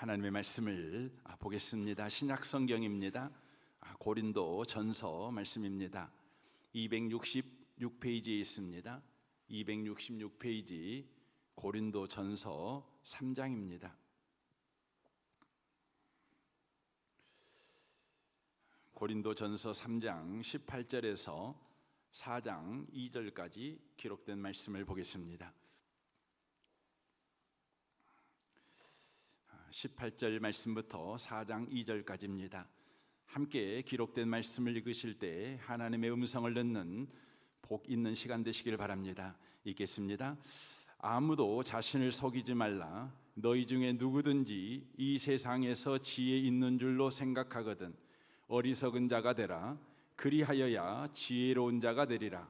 하나님의 말씀을 보겠습니다. 신약 성경입니다. 고린도 전서 말씀입니다. 266페이지에 있습니다. 266페이지 고린도 전서 3장입니다. 고린도 전서 3장 18절에서 4장 2절까지 기록된 말씀을 보겠습니다. 18절 말씀부터 4장 2절까지입니다. 함께 기록된 말씀을 읽으실 때 하나님의 음성을 듣는 복 있는 시간 되시길 바랍니다. 읽겠습니다. 아무도 자신을 속이지 말라. 너희 중에 누구든지 이 세상에서 지혜 있는 줄로 생각하거든 어리석은 자가 되라. 그리하여야 지혜로운 자가 되리라.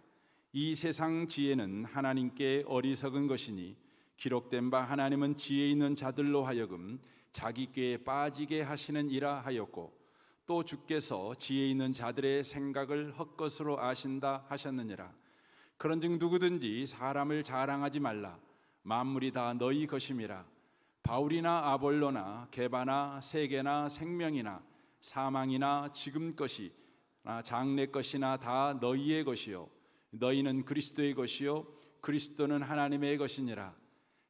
이 세상 지혜는 하나님께 어리석은 것이니 기록된 바 하나님은 지혜 있는 자들로 하여금 자기 꾀에 빠지게 하시는 이라 하였고 또 주께서 지혜 있는 자들의 생각을 헛것으로 아신다 하셨느니라. 그런즉 누구든지 사람을 자랑하지 말라. 만물이 다 너희 것임이라. 바울이나 아볼로나 게바나 세계나 생명이나 사망이나 지금 것이 장래 것이나 다 너희의 것이요 너희는 그리스도의 것이요 그리스도는 하나님의 것이니라.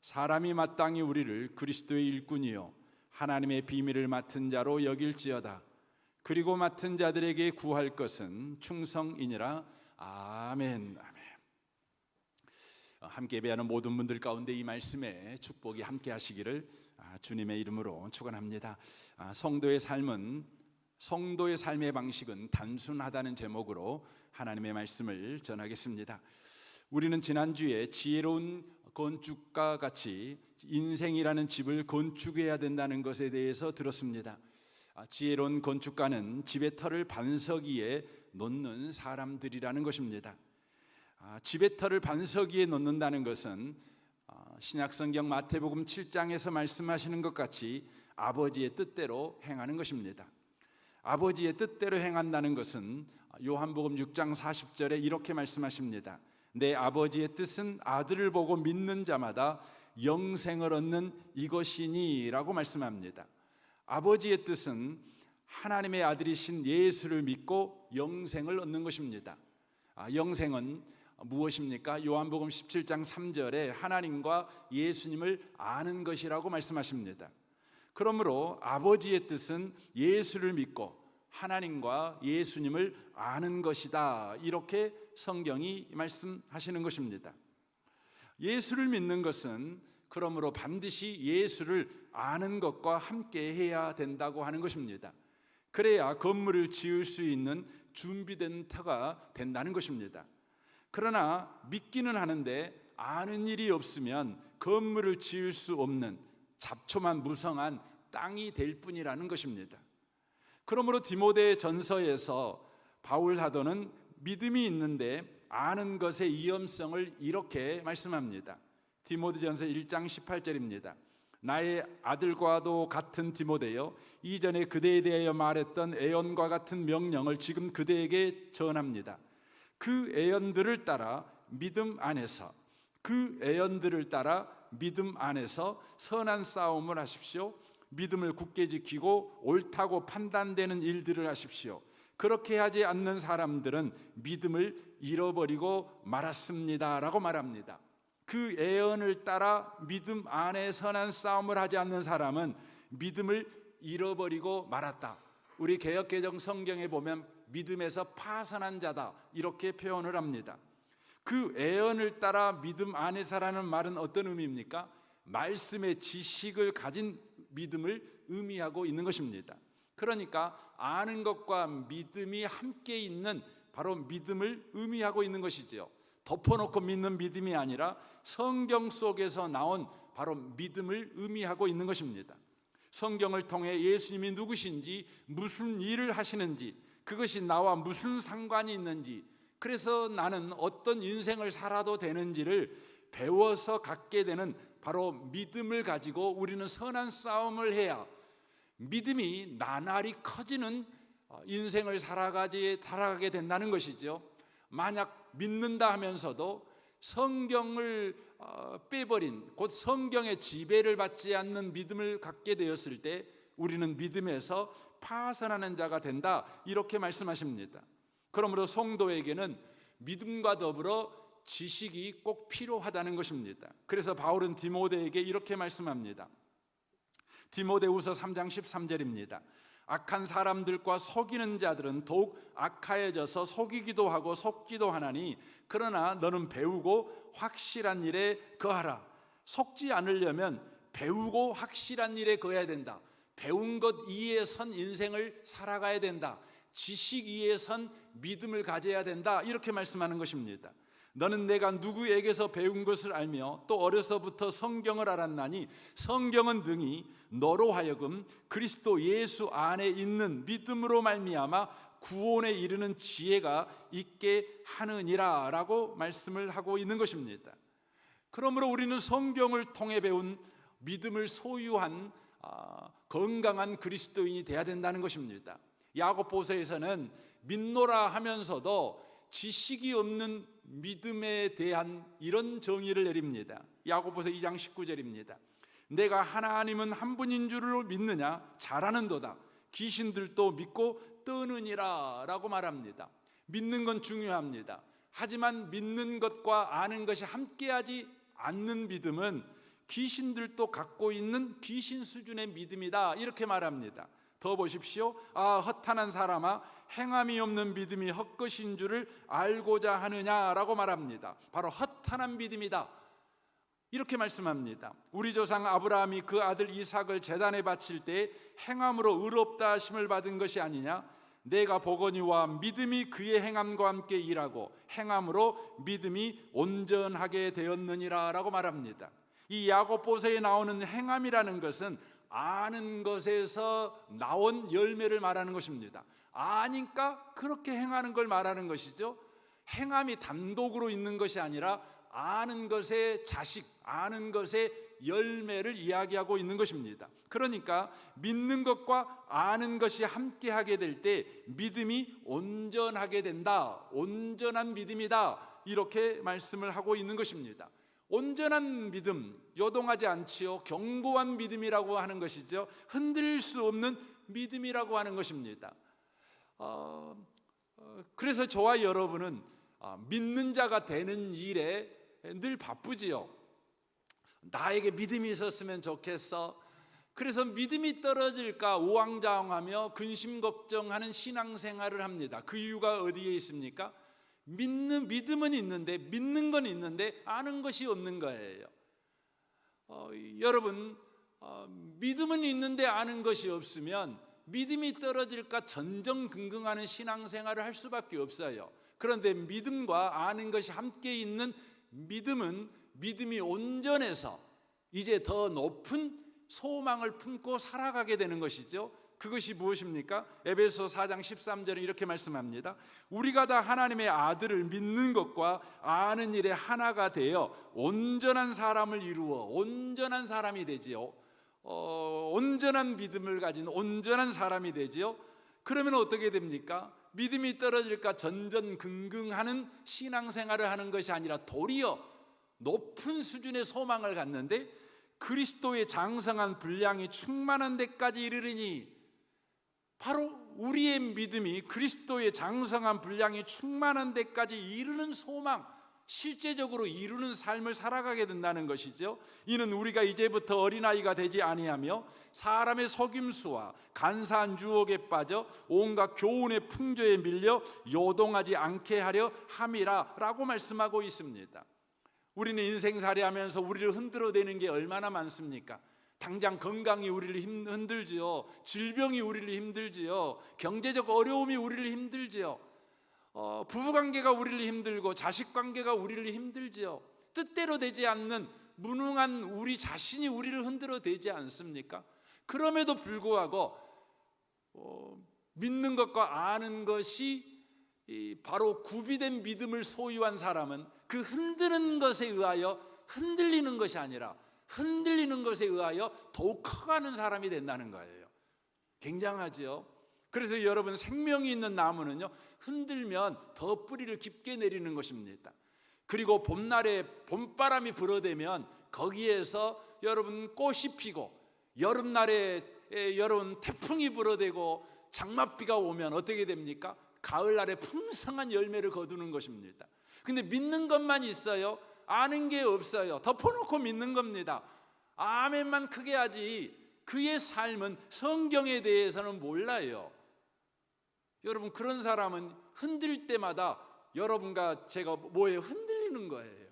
사람이 마땅히 우리를 그리스도의 일꾼이요 하나님의 비밀을 맡은 자로 여길지어다. 그리고 맡은 자들에게 구할 것은 충성이니라. 아멘. 아멘. 함께 예배하는 모든 분들 가운데 이 말씀에 축복이 함께 하시기를 주님의 이름으로 축원합니다. 성도의 삶의 방식은 단순하다는 제목으로 하나님의 말씀을 전하겠습니다. 우리는 지난주에 지혜로운 건축가 같이 인생이라는 집을 건축해야 된다는 것에 대해서 들었습니다. 지혜로운 건축가는 집의 터를 반석 위에 놓는 사람들이라는 것입니다. 집의 터를 반석 위에 놓는다는 것은 신약성경 마태복음 7장에서 말씀하시는 것 같이 아버지의 뜻대로 행하는 것입니다. 아버지의 뜻대로 행한다는 것은 요한복음 6장 40절에 이렇게 말씀하십니다. 내 아버지의 뜻은 아들을 보고 믿는 자마다 영생을 얻는 이것이니 라고 말씀합니다. 아버지의 뜻은 하나님의 아들이신 예수를 믿고 영생을 얻는 것입니다. 영생은 무엇입니까? 요한복음 17장 3절에 하나님과 예수님을 아는 것이라고 말씀하십니다. 그러므로 아버지의 뜻은 예수를 믿고 하나님과 예수님을 아는 것이다, 이렇게 성경이 말씀하시는 것입니다. 예수를 믿는 것은 그러므로 반드시 예수를 아는 것과 함께 해야 된다고 하는 것입니다. 그래야 건물을 지을 수 있는 준비된 터가 된다는 것입니다. 그러나 믿기는 하는데 아는 일이 없으면 건물을 지을 수 없는 잡초만 무성한 땅이 될 뿐이라는 것입니다. 그러므로 디모데 전서에서 바울 사도는 믿음이 있는데 아는 것의 위험성을 이렇게 말씀합니다. 디모데전서 1장 18절입니다. 나의 아들과도 같은 디모데여, 이전에 그대에 대하여 말했던 애언과 같은 명령을 지금 그대에게 전합니다. 그 애언들을 따라 믿음 안에서 선한 싸움을 하십시오. 믿음을 굳게 지키고 옳다고 판단되는 일들을 하십시오. 그렇게 하지 않는 사람들은 믿음을 잃어버리고 말았습니다 라고 말합니다. 그 애언을 따라 믿음 안에 선한 싸움을 하지 않는 사람은 믿음을 잃어버리고 말았다. 우리 개역개정 성경에 보면 믿음에서 파산한 자다, 이렇게 표현을 합니다. 그 애언을 따라 믿음 안에서라는 말은 어떤 의미입니까? 말씀의 지식을 가진 믿음을 의미하고 있는 것입니다. 그러니까 아는 것과 믿음이 함께 있는 바로 믿음을 의미하고 있는 것이지요. 덮어놓고 믿는 믿음이 아니라 성경 속에서 나온 바로 믿음을 의미하고 있는 것입니다. 성경을 통해 예수님이 누구신지, 무슨 일을 하시는지, 그것이 나와 무슨 상관이 있는지, 그래서 나는 어떤 인생을 살아도 되는지를 배워서 갖게 되는 바로 믿음을 가지고 우리는 선한 싸움을 해야 믿음이 나날이 커지는 인생을 살아가게 된다는 것이죠. 만약 믿는다 하면서도 성경을 빼버린, 곧 성경의 지배를 받지 않는 믿음을 갖게 되었을 때 우리는 믿음에서 파산하는 자가 된다, 이렇게 말씀하십니다. 그러므로 성도에게는 믿음과 더불어 지식이 꼭 필요하다는 것입니다. 그래서 바울은 디모데에게 이렇게 말씀합니다. 디모데후서 3장 13절입니다. 악한 사람들과 속이는 자들은 더욱 악하여져서 속이기도 하고 속기도 하나니 그러나 너는 배우고 확실한 일에 거하라. 속지 않으려면 배우고 확실한 일에 거해야 된다. 배운 것 이에 선 인생을 살아가야 된다. 지식 이에 선 믿음을 가져야 된다, 이렇게 말씀하는 것입니다. 너는 내가 누구에게서 배운 것을 알며 또 어려서부터 성경을 알았나니 성경은 등이 너로 하여금 그리스도 예수 안에 있는 믿음으로 말미암아 구원에 이르는 지혜가 있게 하느니라 라고 말씀을 하고 있는 것입니다. 그러므로 우리는 성경을 통해 배운 믿음을 소유한 건강한 그리스도인이 되어야 된다는 것입니다. 야고보서에서는 믿노라 하면서도 지식이 없는 믿음에 대한 이런 정의를 내립니다. 야고보서 2장 19절입니다. 내가 하나님은 한 분인 줄을 믿느냐? 잘하는도다. 귀신들도 믿고 떠느니라 라고 말합니다. 믿는 건 중요합니다. 하지만 믿는 것과 아는 것이 함께하지 않는 믿음은 귀신들도 갖고 있는 귀신 수준의 믿음이다, 이렇게 말합니다. 더 보십시오. 허탄한 사람아, 행함이 없는 믿음이 헛것인 줄을 알고자 하느냐라고 말합니다. 바로 허탄한 믿음이다, 이렇게 말씀합니다. 우리 조상 아브라함이 그 아들 이삭을 제단에 바칠 때 행함으로 의롭다 하심을 받은 것이 아니냐? 내가 보거니와 믿음이 그의 행함과 함께 일하고 행함으로 믿음이 온전하게 되었느니라 라고 말합니다. 이 야고보서에 나오는 행함이라는 것은 아는 것에서 나온 열매를 말하는 것입니다. 아니까 그렇게 행하는 걸 말하는 것이죠. 행함이 단독으로 있는 것이 아니라 아는 것의 자식, 아는 것의 열매를 이야기하고 있는 것입니다. 그러니까 믿는 것과 아는 것이 함께하게 될 때 믿음이 온전하게 된다, 온전한 믿음이다, 이렇게 말씀을 하고 있는 것입니다. 온전한 믿음, 요동하지 않지요. 견고한 믿음이라고 하는 것이죠. 흔들릴 수 없는 믿음이라고 하는 것입니다. 그래서 저와 여러분은 믿는 자가 되는 일에 늘 바쁘지요. 나에게 믿음이 있었으면 좋겠어. 그래서 믿음이 떨어질까 우왕좌왕하며 근심 걱정하는 신앙생활을 합니다. 그 이유가 어디에 있습니까? 믿음은 있는데, 믿는 건 있는데 아는 것이 없는 거예요. 여러분, 믿음은 있는데 아는 것이 없으면 믿음이 떨어질까 전전긍긍하는 신앙생활을 할 수밖에 없어요. 그런데 믿음과 아는 것이 함께 있는 믿음은 믿음이 온전해서 이제 더 높은 소망을 품고 살아가게 되는 것이죠. 그것이 무엇입니까? 에베소 4장 13절에 이렇게 말씀합니다. 우리가 다 하나님의 아들을 믿는 것과 아는 일에 하나가 되어 온전한 사람을 이루어 온전한 사람이 되지요. 온전한 믿음을 가진 온전한 사람이 되지요. 그러면 어떻게 됩니까? 믿음이 떨어질까 전전긍긍하는 신앙생활을 하는 것이 아니라 도리어 높은 수준의 소망을 갖는데 그리스도의 장성한 분량이 충만한 데까지 이르리니, 바로 우리의 믿음이 그리스도의 장성한 분량이 충만한 데까지 이르는 소망, 실제적으로 이루는 삶을 살아가게 된다는 것이죠. 이는 우리가 이제부터 어린아이가 되지 아니하며 사람의 속임수와 간사한 유혹에 빠져 온갖 교훈의 풍조에 밀려 요동하지 않게 하려 함이라 라고 말씀하고 있습니다. 우리는 인생살이하면서 우리를 흔들어대는 게 얼마나 많습니까? 당장 건강이 우리를 흔들지요. 질병이 우리를 힘들지요. 경제적 어려움이 우리를 힘들지요. 부부관계가 우리를 힘들고 자식관계가 우리를 힘들지요. 뜻대로 되지 않는 무능한 우리 자신이 우리를 흔들어대지 않습니까? 그럼에도 불구하고 믿는 것과 아는 것이 바로 구비된 믿음을 소유한 사람은 그 흔드는 것에 의하여 흔들리는 것이 아니라 흔들리는 것에 의하여 더욱 커가는 사람이 된다는 거예요. 굉장하죠. 그래서 여러분, 생명이 있는 나무는요, 흔들면 더 뿌리를 깊게 내리는 것입니다. 그리고 봄날에 봄바람이 불어대면 거기에서 여러분 꽃이 피고, 여름날에 여러분 태풍이 불어대고 장맛비가 오면 어떻게 됩니까? 가을날에 풍성한 열매를 거두는 것입니다. 근데 믿는 것만 있어요. 아는 게 없어요. 덮어놓고 믿는 겁니다. 아멘만 크게 하지 그의 삶은 성경에 대해서는 몰라요. 여러분, 그런 사람은 흔들 때마다 여러분과 제가 뭐에 흔들리는 거예요.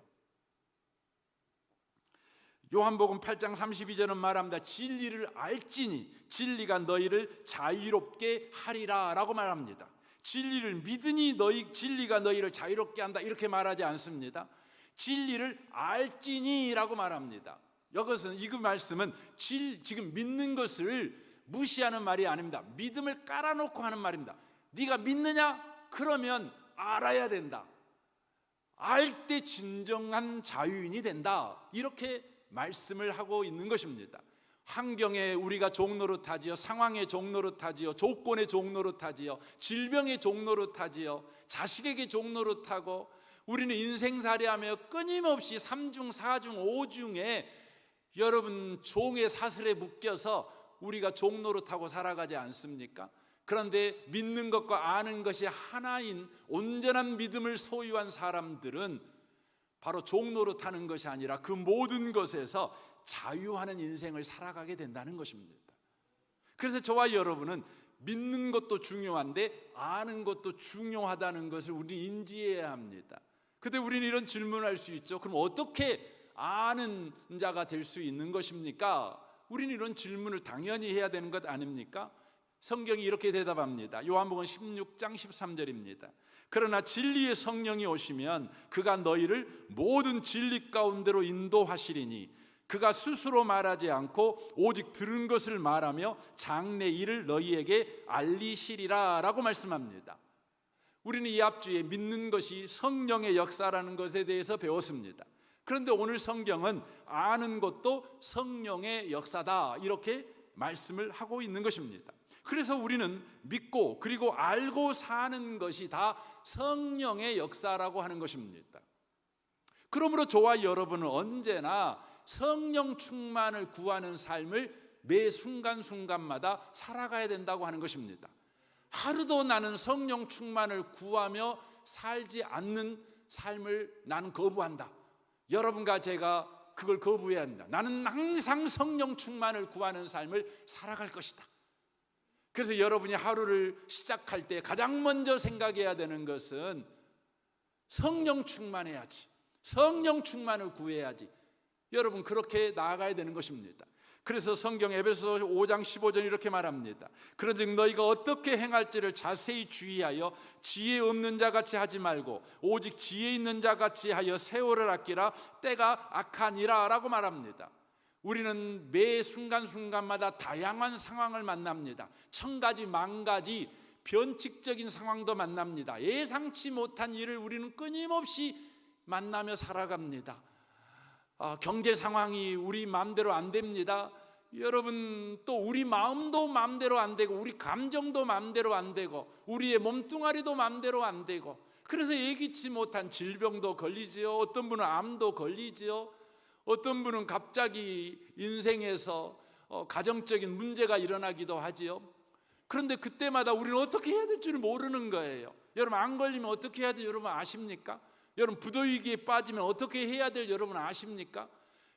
요한복음 8장 32절은 말합니다. 진리를 알지니 진리가 너희를 자유롭게 하리라 라고 말합니다. 진리를 믿으니 진리가 너희를 자유롭게 한다 이렇게 말하지 않습니다. 진리를 알지니 라고 말합니다. 이것은 이 말씀은 지금 믿는 것을 무시하는 말이 아닙니다. 믿음을 깔아놓고 하는 말입니다. 네가 믿느냐? 그러면 알아야 된다. 알 때 진정한 자유인이 된다. 이렇게 말씀을 하고 있는 것입니다. 환경에 우리가 종노릇하지요, 상황에 종노릇하지요, 조건에 종노릇하지요, 질병에 종노릇하지요, 자식에게 종노릇하고, 우리는 인생살이하며 끊임없이 3중 4중 5중에 여러분 종의 사슬에 묶여서 우리가 종노릇하고 살아가지 않습니까? 그런데 믿는 것과 아는 것이 하나인 온전한 믿음을 소유한 사람들은 바로 종노릇하는 것이 아니라 그 모든 것에서 자유하는 인생을 살아가게 된다는 것입니다. 그래서 저와 여러분은 믿는 것도 중요한데 아는 것도 중요하다는 것을 우리는 인지해야 합니다. 근데 우리는 이런 질문을 할 수 있죠. 그럼 어떻게 아는 자가 될 수 있는 것입니까? 우리는 이런 질문을 당연히 해야 되는 것 아닙니까? 성경이 이렇게 대답합니다. 요한복음 16장 13절입니다. 그러나 진리의 성령이 오시면 그가 너희를 모든 진리 가운데로 인도하시리니 그가 스스로 말하지 않고 오직 들은 것을 말하며 장래 일을 너희에게 알리시리라 라고 말씀합니다. 우리는 이 앞주에 믿는 것이 성령의 역사라는 것에 대해서 배웠습니다. 그런데 오늘 성경은 아는 것도 성령의 역사다 이렇게 말씀을 하고 있는 것입니다. 그래서 우리는 믿고 그리고 알고 사는 것이 다 성령의 역사라고 하는 것입니다. 그러므로 저와 여러분은 언제나 성령 충만을 구하는 삶을 매 순간순간마다 살아가야 된다고 하는 것입니다. 하루도 나는 성령 충만을 구하며 살지 않는 삶을 나는 거부한다. 여러분과 제가 그걸 거부해야 합니다. 나는 항상 성령 충만을 구하는 삶을 살아갈 것이다. 그래서 여러분이 하루를 시작할 때 가장 먼저 생각해야 되는 것은 성령 충만해야지, 성령 충만을 구해야지. 여러분 그렇게 나아가야 되는 것입니다. 그래서 성경 에베소서 5장 15절 이렇게 말합니다. 그런즉 너희가 어떻게 행할지를 자세히 주의하여 지혜 없는 자같이 하지 말고 오직 지혜 있는 자같이 하여 세월을 아끼라 때가 악하니라 라고 말합니다. 우리는 매 순간순간마다 다양한 상황을 만납니다. 천가지 만가지 변칙적인 상황도 만납니다. 예상치 못한 일을 우리는 끊임없이 만나며 살아갑니다. 경제 상황이 우리 마음대로 안 됩니다. 여러분 또 우리 마음도 마음대로 안 되고 우리 감정도 마음대로 안 되고 우리의 몸뚱아리도 마음대로 안 되고 그래서 예기치 못한 질병도 걸리지요. 어떤 분은 암도 걸리지요. 어떤 분은 갑자기 인생에서 가정적인 문제가 일어나기도 하지요. 그런데 그때마다 우리는 어떻게 해야 될지를 모르는 거예요. 여러분 안 걸리면 어떻게 해야 될지 여러분 아십니까? 여러분 부도위기에 빠지면 어떻게 해야 될 여러분 아십니까?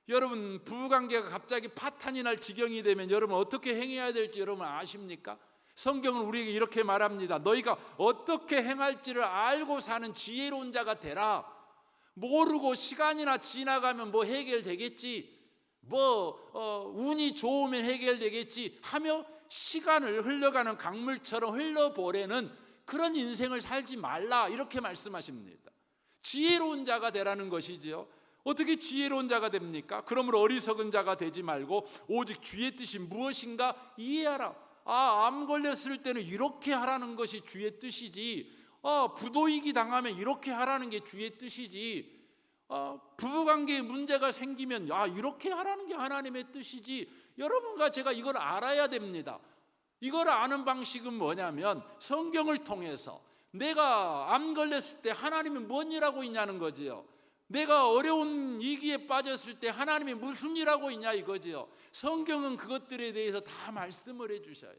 여러분 부부관계가 갑자기 파탄이 날 지경이 되면 여러분 어떻게 행해야 될지 여러분 아십니까? 성경은 우리에게 이렇게 말합니다. 너희가 어떻게 행할지를 알고 사는 지혜로운 자가 되라. 모르고 시간이나 지나가면 뭐 해결되겠지, 운이 좋으면 해결되겠지 하며 시간을 흘러가는 강물처럼 흘러보내는 그런 인생을 살지 말라 이렇게 말씀하십니다. 지혜로운 자가 되라는 것이지요. 어떻게 지혜로운 자가 됩니까? 그러므로 어리석은 자가 되지 말고 오직 주의 뜻이 무엇인가 이해하라. 암 걸렸을 때는 이렇게 하라는 것이 주의 뜻이지, 부도위기 당하면 이렇게 하라는 게 주의 뜻이지, 부부관계에 문제가 생기면 이렇게 하라는 게 하나님의 뜻이지. 여러분과 제가 이걸 알아야 됩니다. 이걸 아는 방식은 뭐냐면 성경을 통해서 내가 암 걸렸을 때 하나님은 뭔 일 하고 있냐는 거지요. 내가 어려운 위기에 빠졌을 때 하나님이 무슨 일 하고 있냐 이거지요. 성경은 그것들에 대해서 다 말씀을 해주셔요.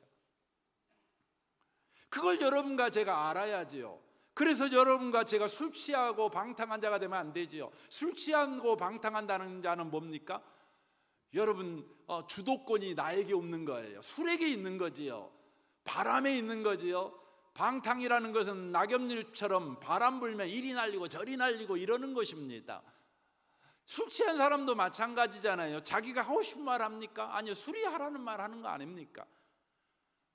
그걸 여러분과 제가 알아야지요. 그래서 여러분과 제가 술 취하고 방탕한 자가 되면 안 되지요. 술 취하고 방탕한다는 자는 뭡니까? 여러분, 주도권이 나에게 없는 거예요. 술에게 있는 거지요. 바람에 있는 거지요. 방탕이라는 것은 낙엽일처럼 바람 불면 이리 날리고 저리 날리고 이러는 것입니다. 술 취한 사람도 마찬가지잖아요. 자기가 하고 싶은 말 합니까? 아니요, 술이 하라는 말 하는 거 아닙니까?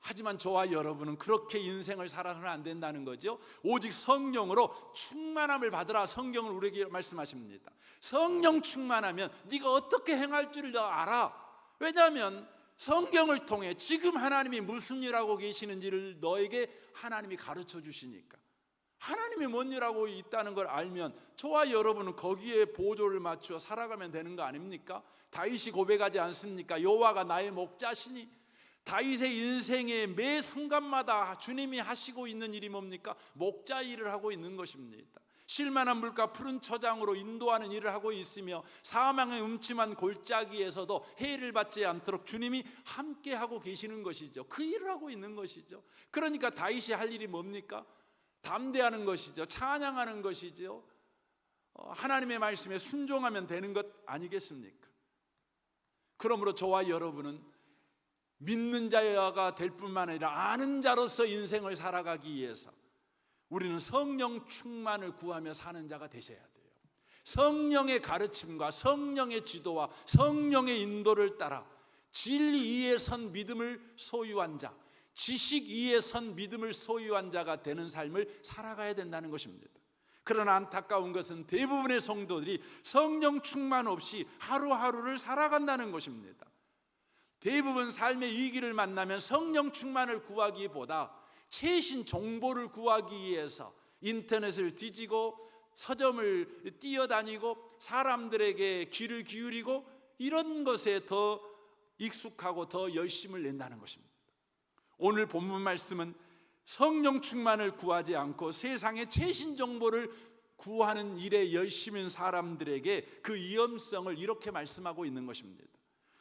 하지만 저와 여러분은 그렇게 인생을 살아서는 안 된다는 거죠. 오직 성령으로 충만함을 받으라, 성경은 우리에게 말씀하십니다. 성령 충만하면 네가 어떻게 행할 줄을 너 알아. 왜냐하면 성경을 통해 지금 하나님이 무슨 일하고 계시는지를 너에게 하나님이 가르쳐 주시니까. 하나님이 뭔 일하고 있다는 걸 알면 저와 여러분은 거기에 보조를 맞추어 살아가면 되는 거 아닙니까? 다윗이 고백하지 않습니까? 여호와가 나의 목자시니. 다윗의 인생의 매 순간마다 주님이 하시고 있는 일이 뭡니까? 목자 일을 하고 있는 것입니다. 쉴만한 물가 푸른 초장으로 인도하는 일을 하고 있으며 사망의 음침한 골짜기에서도 해를 받지 않도록 주님이 함께하고 계시는 것이죠. 그 일을 하고 있는 것이죠. 그러니까 다윗이 할 일이 뭡니까? 담대하는 것이죠. 찬양하는 것이죠. 하나님의 말씀에 순종하면 되는 것 아니겠습니까? 그러므로 저와 여러분은 믿는 자가 될 뿐만 아니라 아는 자로서 인생을 살아가기 위해서 우리는 성령 충만을 구하며 사는 자가 되셔야 돼요. 성령의 가르침과 성령의 지도와 성령의 인도를 따라 진리 위에 선 믿음을 소유한 자, 지식 위에 선 믿음을 소유한 자가 되는 삶을 살아가야 된다는 것입니다. 그러나 안타까운 것은 대부분의 성도들이 성령 충만 없이 하루하루를 살아간다는 것입니다. 대부분 삶의 위기를 만나면 성령 충만을 구하기보다 최신 정보를 구하기 위해서 인터넷을 뒤지고 서점을 뛰어다니고 사람들에게 귀를 기울이고 이런 것에 더 익숙하고 더 열심을 낸다는 것입니다. 오늘 본문 말씀은 성령 충만을 구하지 않고 세상의 최신 정보를 구하는 일에 열심인 사람들에게 그 위험성을 이렇게 말씀하고 있는 것입니다.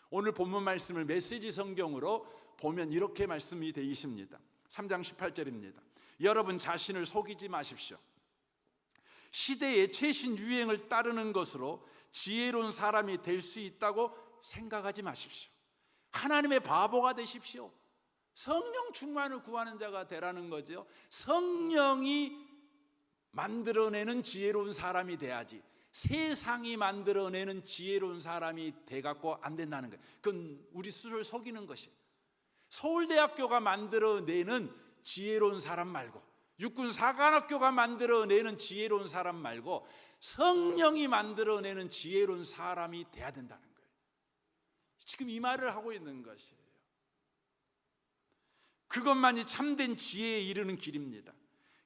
오늘 본문 말씀을 메시지 성경으로 보면 이렇게 말씀이 되어 있습니다. 3장 18절입니다. 여러분 자신을 속이지 마십시오. 시대의 최신 유행을 따르는 것으로 지혜로운 사람이 될 수 있다고 생각하지 마십시오. 하나님의 바보가 되십시오. 성령 충만을 구하는 자가 되라는 거죠. 성령이 만들어내는 지혜로운 사람이 돼야지 세상이 만들어내는 지혜로운 사람이 돼갖고 안 된다는 거예요. 그건 우리 스스로를 속이는 것이에요. 서울대학교가 만들어내는 지혜로운 사람 말고 육군사관학교가 만들어내는 지혜로운 사람 말고 성령이 만들어내는 지혜로운 사람이 돼야 된다는 거예요. 지금 이 말을 하고 있는 것이에요. 그것만이 참된 지혜에 이르는 길입니다.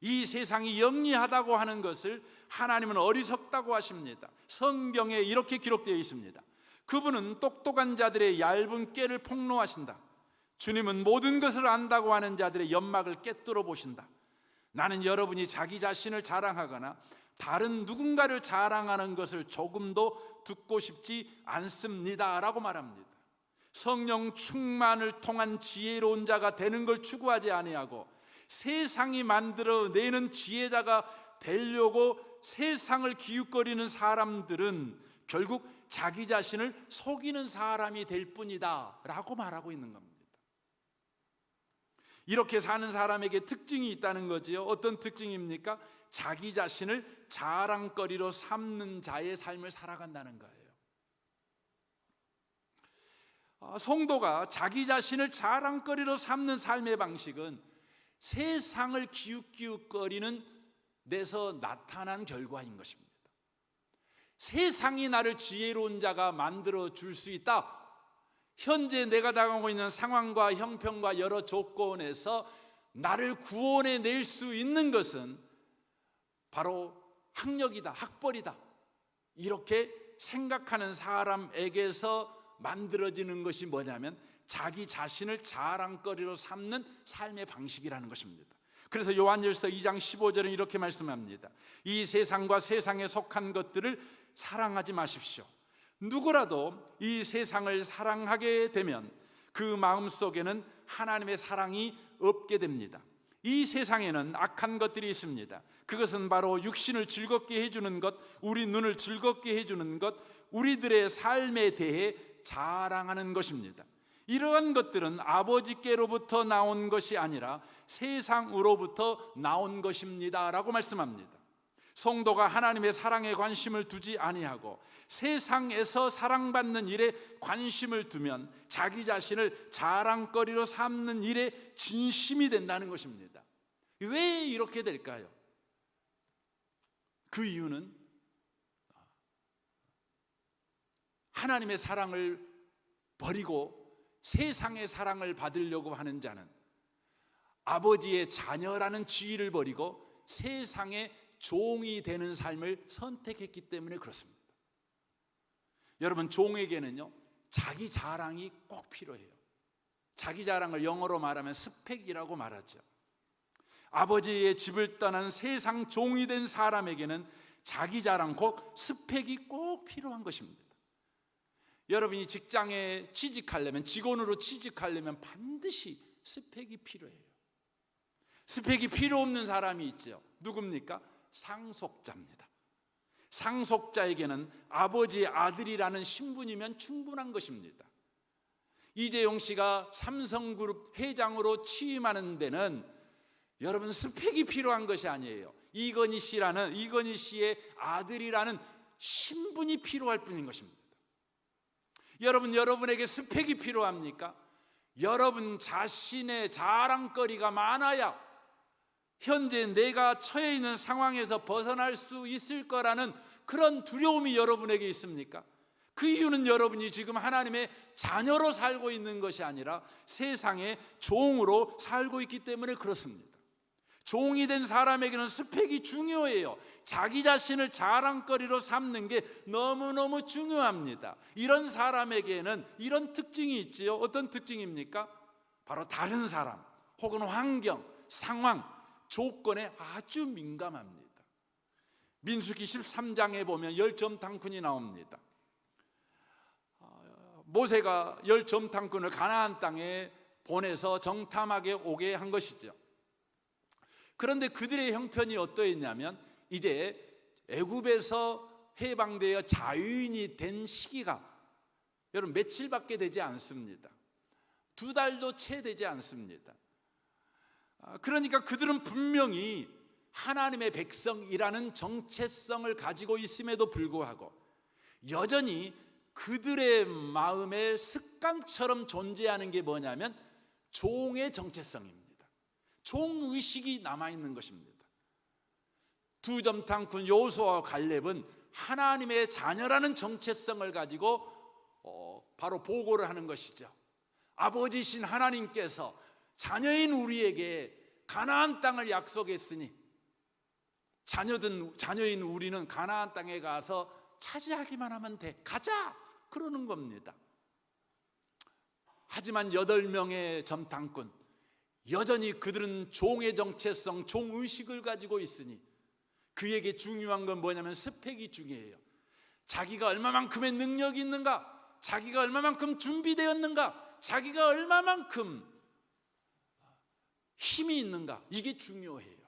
이 세상이 영리하다고 하는 것을 하나님은 어리석다고 하십니다. 성경에 이렇게 기록되어 있습니다. 그분은 똑똑한 자들의 얇은 꾀를 폭로하신다. 주님은 모든 것을 안다고 하는 자들의 연막을 꿰뚫어 보신다. 나는 여러분이 자기 자신을 자랑하거나 다른 누군가를 자랑하는 것을 조금도 듣고 싶지 않습니다 라고 말합니다. 성령 충만을 통한 지혜로운 자가 되는 걸 추구하지 아니하고 세상이 만들어내는 지혜자가 되려고 세상을 기웃거리는 사람들은 결국 자기 자신을 속이는 사람이 될 뿐이다 라고 말하고 있는 겁니다. 이렇게 사는 사람에게 특징이 있다는 거지요. 어떤 특징입니까? 자기 자신을 자랑거리로 삼는 자의 삶을 살아간다는 거예요. 성도가 자기 자신을 자랑거리로 삼는 삶의 방식은 세상을 기웃기웃거리는 데서 나타난 결과인 것입니다. 세상이 나를 지혜로운 자가 만들어 줄 수 있다. 현재 내가 당하고 있는 상황과 형편과 여러 조건에서 나를 구원해 낼 수 있는 것은 바로 학력이다, 학벌이다. 이렇게 생각하는 사람에게서 만들어지는 것이 뭐냐면 자기 자신을 자랑거리로 삼는 삶의 방식이라는 것입니다. 그래서 요한일서 2장 15절은 이렇게 말씀합니다. 이 세상과 세상에 속한 것들을 사랑하지 마십시오. 누구라도 이 세상을 사랑하게 되면 그 마음속에는 하나님의 사랑이 없게 됩니다. 이 세상에는 악한 것들이 있습니다. 그것은 바로 육신을 즐겁게 해주는 것, 우리 눈을 즐겁게 해주는 것, 우리들의 삶에 대해 자랑하는 것입니다. 이러한 것들은 아버지께로부터 나온 것이 아니라 세상으로부터 나온 것입니다 라고 말씀합니다. 성도가 하나님의 사랑에 관심을 두지 아니하고 세상에서 사랑받는 일에 관심을 두면 자기 자신을 자랑거리로 삼는 일에 진심이 된다는 것입니다. 왜 이렇게 될까요? 그 이유는 하나님의 사랑을 버리고 세상의 사랑을 받으려고 하는 자는 아버지의 자녀라는 지위를 버리고 세상의 종이 되는 삶을 선택했기 때문에 그렇습니다. 여러분, 종에게는요 자기 자랑이 꼭 필요해요. 자기 자랑을 영어로 말하면 스펙이라고 말하죠. 아버지의 집을 떠난 세상 종이 된 사람에게는 자기 자랑, 곧 스펙이 꼭 필요한 것입니다. 여러분이 직장에 취직하려면, 직원으로 취직하려면 반드시 스펙이 필요해요. 스펙이 필요 없는 사람이 있죠. 누굽니까? 상속자입니다. 상속자에게는 아버지의 아들이라는 신분이면 충분한 것입니다. 이재용 씨가 삼성그룹 회장으로 취임하는 데는 여러분 스펙이 필요한 것이 아니에요. 이건희 씨의 아들이라는 신분이 필요할 뿐인 것입니다. 여러분에게 스펙이 필요합니까? 여러분 자신의 자랑거리가 많아야 현재 내가 처해 있는 상황에서 벗어날 수 있을 거라는 그런 두려움이 여러분에게 있습니까? 그 이유는 여러분이 지금 하나님의 자녀로 살고 있는 것이 아니라 세상의 종으로 살고 있기 때문에 그렇습니다. 종이 된 사람에게는 스펙이 중요해요. 자기 자신을 자랑거리로 삼는 게 너무너무 중요합니다. 이런 사람에게는 이런 특징이 있지요. 어떤 특징입니까? 바로 다른 사람 혹은 환경, 상황, 조건에 아주 민감합니다. 민수기 13장에 보면 10점탕꾼이 나옵니다. 모세가 10점탕꾼을 가나안 땅에 보내서 정탐하게 오게 한 것이죠. 그런데 그들의 형편이 어떠했냐면 이제 애굽에서 해방되어 자유인이 된 시기가 여러분 며칠밖에 되지 않습니다. 2달도 채 되지 않습니다. 그러니까 그들은 분명히 하나님의 백성이라는 정체성을 가지고 있음에도 불구하고 여전히 그들의 마음에 습관처럼 존재하는 게 뭐냐면 종의 정체성입니다. 종의식이 남아있는 것입니다. 2점탕꾼 여호수아와 갈렙은 하나님의 자녀라는 정체성을 가지고 바로 보고를 하는 것이죠. 아버지신 하나님께서 자녀인 우리에게 가나안 땅을 약속했으니 자녀인 우리는 가나안 땅에 가서 차지하기만 하면 돼. 가자! 그러는 겁니다. 하지만 8명의 점탕꾼, 여전히 그들은 종의 정체성, 종의식을 가지고 있으니 그에게 중요한 건 뭐냐면 스펙이 중요해요. 자기가 얼마만큼의 능력이 있는가, 자기가 얼마만큼 준비되었는가, 자기가 얼마만큼 힘이 있는가, 이게 중요해요.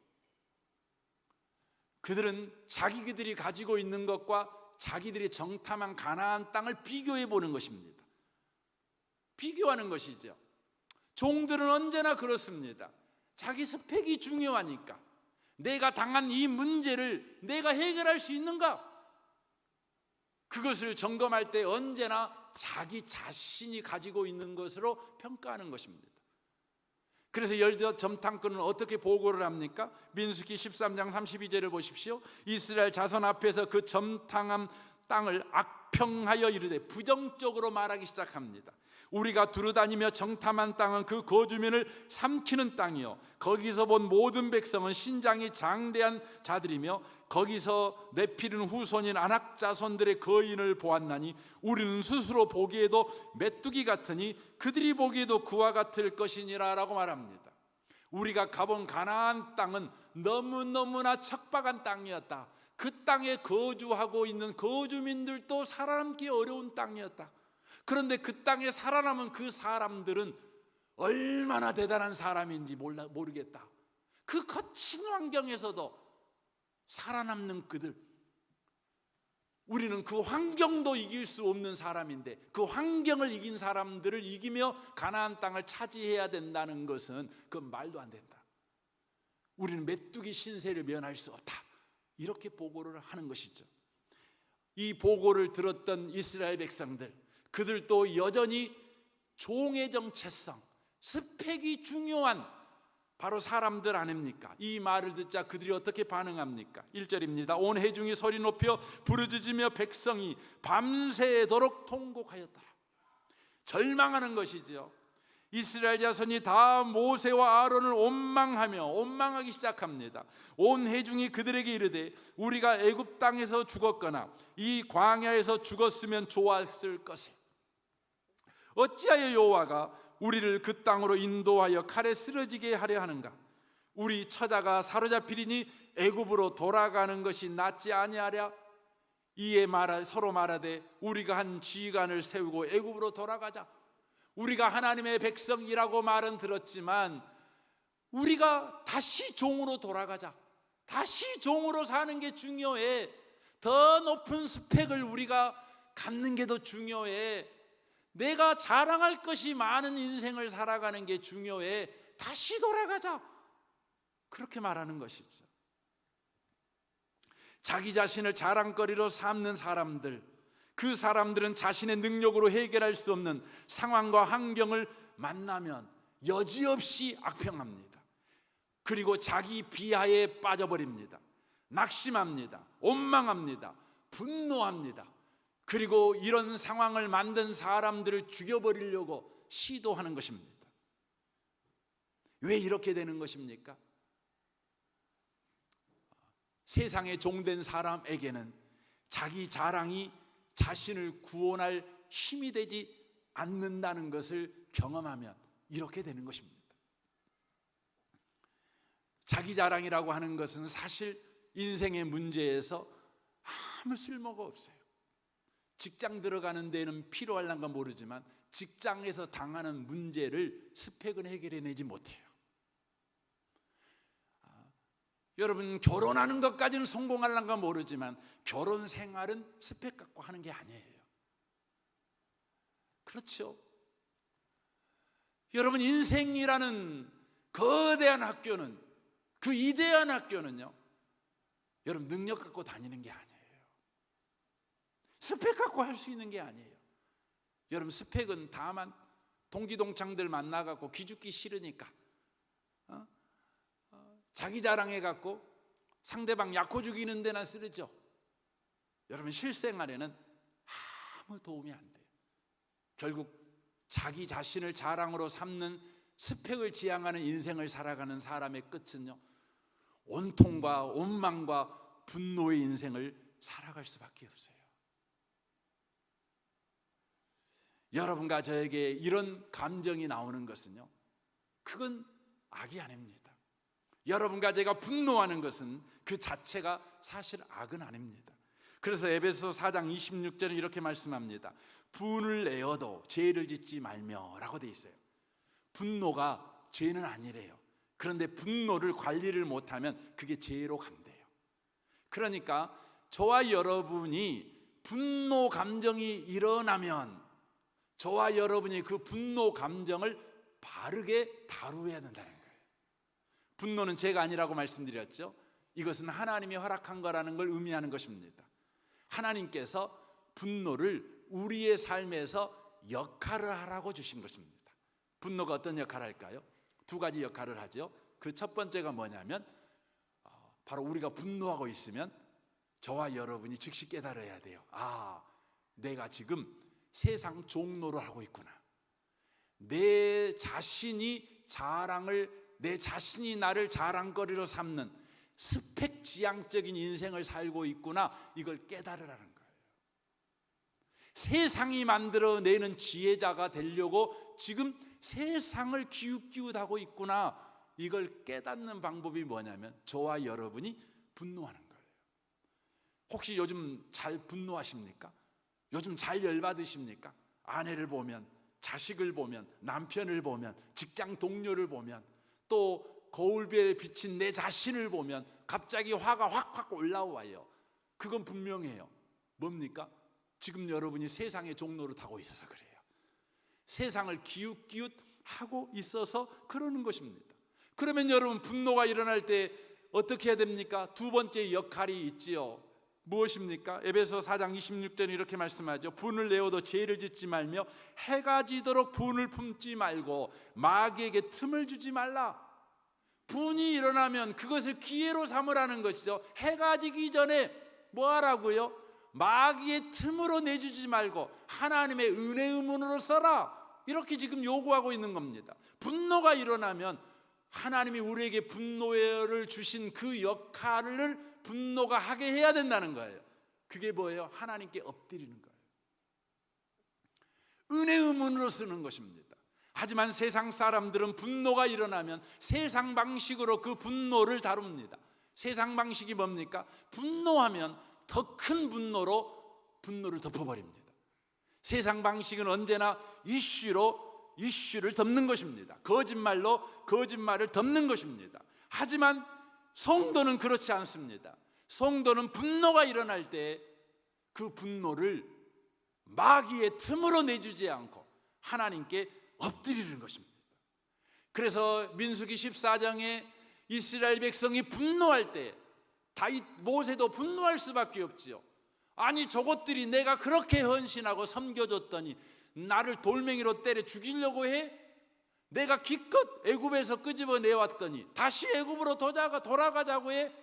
그들은 자기들이 가지고 있는 것과 자기들이 정탐한 가나안 땅을 비교해 보는 것입니다. 비교하는 것이죠. 종들은 언제나 그렇습니다. 자기 스펙이 중요하니까 내가 당한 이 문제를 내가 해결할 수 있는가? 그것을 점검할 때 언제나 자기 자신이 가지고 있는 것으로 평가하는 것입니다. 그래서 10점탕꾼은 어떻게 보고를 합니까? 민수기 13장 32절을 보십시오. 이스라엘 자손 앞에서 그 점탕한 땅을 악평하여 이르되 부정적으로 말하기 시작합니다. 우리가 두루다니며 정탐한 땅은 그 거주민을 삼키는 땅이요 거기서 본 모든 백성은 신장이 장대한 자들이며 거기서 내피른 후손인 아낙 자손들의 거인을 보았나니 우리는 스스로 보기에도 메뚜기 같으니 그들이 보기에도 그와 같을 것이니라 라고 말합니다. 우리가 가본 가나안 땅은 너무너무나 척박한 땅이었다. 그 땅에 거주하고 있는 거주민들도 살아남기 어려운 땅이었다. 그런데 그 땅에 살아남은 그 사람들은 얼마나 대단한 사람인지 모르겠다. 그 거친 환경에서도 살아남는 그들, 우리는 그 환경도 이길 수 없는 사람인데 그 환경을 이긴 사람들을 이기며 가나안 땅을 차지해야 된다는 것은 그건 말도 안 된다. 우리는 메뚜기 신세를 면할 수 없다. 이렇게 보고를 하는 것이죠. 이 보고를 들었던 이스라엘 백성들, 그들도 여전히 종의 정체성, 스펙이 중요한 바로 사람들 아닙니까? 이 말을 듣자 그들이 어떻게 반응합니까? 1절입니다. 온 회중이 소리 높여 부르짖으며 백성이 밤새도록 통곡하였더라. 절망하는 것이죠. 이스라엘 자손이 다 모세와 아론을 원망하기 시작합니다. 온 회중이 그들에게 이르되 우리가 애굽 땅에서 죽었거나 이 광야에서 죽었으면 좋았을 것에 어찌하여 여호와가 우리를 그 땅으로 인도하여 칼에 쓰러지게 하려 하는가? 우리 처자가 사로잡히리니 애굽으로 돌아가는 것이 낫지 아니하랴? 이에 서로 말하되 우리가 한 지휘관을 세우고 애굽으로 돌아가자. 우리가 하나님의 백성이라고 말은 들었지만 우리가 다시 종으로 돌아가자. 다시 종으로 사는 게 중요해. 더 높은 스펙을 우리가 갖는 게 더 중요해. 내가 자랑할 것이 많은 인생을 살아가는 게 중요해. 다시 돌아가자. 그렇게 말하는 것이죠. 자기 자신을 자랑거리로 삼는 사람들, 그 사람들은 자신의 능력으로 해결할 수 없는 상황과 환경을 만나면 여지없이 악평합니다. 그리고 자기 비하에 빠져버립니다. 낙심합니다. 원망합니다. 분노합니다. 그리고 이런 상황을 만든 사람들을 죽여버리려고 시도하는 것입니다. 왜 이렇게 되는 것입니까? 세상에 종된 사람에게는 자기 자랑이 자신을 구원할 힘이 되지 않는다는 것을 경험하면 이렇게 되는 것입니다. 자기 자랑이라고 하는 것은 사실 인생의 문제에서 아무 쓸모가 없어요. 직장 들어가는 데는 필요할란가 모르지만 직장에서 당하는 문제를 스펙은 해결해내지 못해요. 여러분, 결혼하는 것까지는 성공할란가 모르지만 결혼 생활은 스펙 갖고 하는 게 아니에요. 그렇죠? 여러분, 인생이라는 거대한 학교는, 그 이대한 학교는요, 여러분 능력 갖고 다니는 게 아니에요. 스펙 갖고 할 수 있는 게 아니에요. 여러분, 스펙은 다만 동기동창들 만나갖고 기죽기 싫으니까 자기 자랑해갖고 상대방 약호 죽이는 데나 쓰죠. 여러분, 실생활에는 아무 도움이 안 돼요. 결국 자기 자신을 자랑으로 삼는 스펙을 지향하는 인생을 살아가는 사람의 끝은요, 온통과 원망과 분노의 인생을 살아갈 수밖에 없어요. 여러분과 저에게 이런 감정이 나오는 것은요, 그건 악이 아닙니다. 여러분과 제가 분노하는 것은 그 자체가 사실 악은 아닙니다. 그래서 에베소 4장 26절에 이렇게 말씀합니다. 분을 내어도 죄를 짓지 말며 라고 돼 있어요. 분노가 죄는 아니래요. 그런데 분노를 관리를 못하면 그게 죄로 간대요. 그러니까 저와 여러분이 분노 감정이 일어나면 저와 여러분이 그 분노 감정을 바르게 다루어야 된다는 거예요. 분노는 죄가 아니라고 말씀드렸죠. 이것은 하나님이 허락한 거라는 걸 의미하는 것입니다. 하나님께서 분노를 우리의 삶에서 역할을 하라고 주신 것입니다. 분노가 어떤 역할을 할까요? 두 가지 역할을 하죠. 그 첫 번째가 뭐냐면 바로 우리가 분노하고 있으면 저와 여러분이 즉시 깨달아야 돼요. 아, 내가 지금 세상 종노를 하고 있구나. 내 자신이 나를 자랑거리로 삼는 스펙지향적인 인생을 살고 있구나. 이걸 깨달으라는 거예요. 세상이 만들어내는 지혜자가 되려고 지금 세상을 기웃기웃하고 있구나. 이걸 깨닫는 방법이 뭐냐면 저와 여러분이 분노하는 거예요. 혹시 요즘 잘 분노하십니까? 요즘 잘 열받으십니까? 아내를 보면, 자식을 보면, 남편을 보면, 직장 동료를 보면, 또 거울비에 비친 내 자신을 보면 갑자기 화가 확 올라와요. 그건 분명해요. 뭡니까? 지금 여러분이 세상의 종로를 타고 있어서 그래요. 세상을 기웃기웃하고 있어서 그러는 것입니다. 그러면 여러분, 분노가 일어날 때 어떻게 해야 됩니까? 두 번째 역할이 있지요. 무엇입니까? 에베소 4장 26절에 이렇게 말씀하죠. 분을 내어도 죄를 짓지 말며 해가 지도록 분을 품지 말고 마귀에게 틈을 주지 말라. 분이 일어나면 그것을 기회로 삼으라는 것이죠. 해가 지기 전에 뭐 하라고요? 마귀의 틈으로 내주지 말고 하나님의 은혜의 문으로 써라. 이렇게 지금 요구하고 있는 겁니다. 분노가 일어나면 하나님이 우리에게 분노를 주신 그 역할을 분노가 하게 해야 된다는 거예요. 그게 뭐예요? 하나님께 엎드리는 거예요. 은혜의 문으로 쓰는 것입니다. 하지만 세상 사람들은 분노가 일어나면 세상 방식으로 그 분노를 다룹니다. 세상 방식이 뭡니까? 분노하면 더 큰 분노로 분노를 덮어버립니다. 세상 방식은 언제나 이슈를 덮는 것입니다. 거짓말로 거짓말을 덮는 것입니다. 하지만 성도는 그렇지 않습니다. 성도는 분노가 일어날 때 그 분노를 마귀의 틈으로 내주지 않고 하나님께 엎드리는 것입니다. 그래서 민수기 14장에 이스라엘 백성이 분노할 때 다윗 모세도 분노할 수밖에 없지요. 아니, 저것들이 내가 그렇게 헌신하고 섬겨줬더니 나를 돌멩이로 때려 죽이려고 해? 내가 기껏 애굽에서 끄집어내왔더니 다시 애굽으로 돌아가자고 해?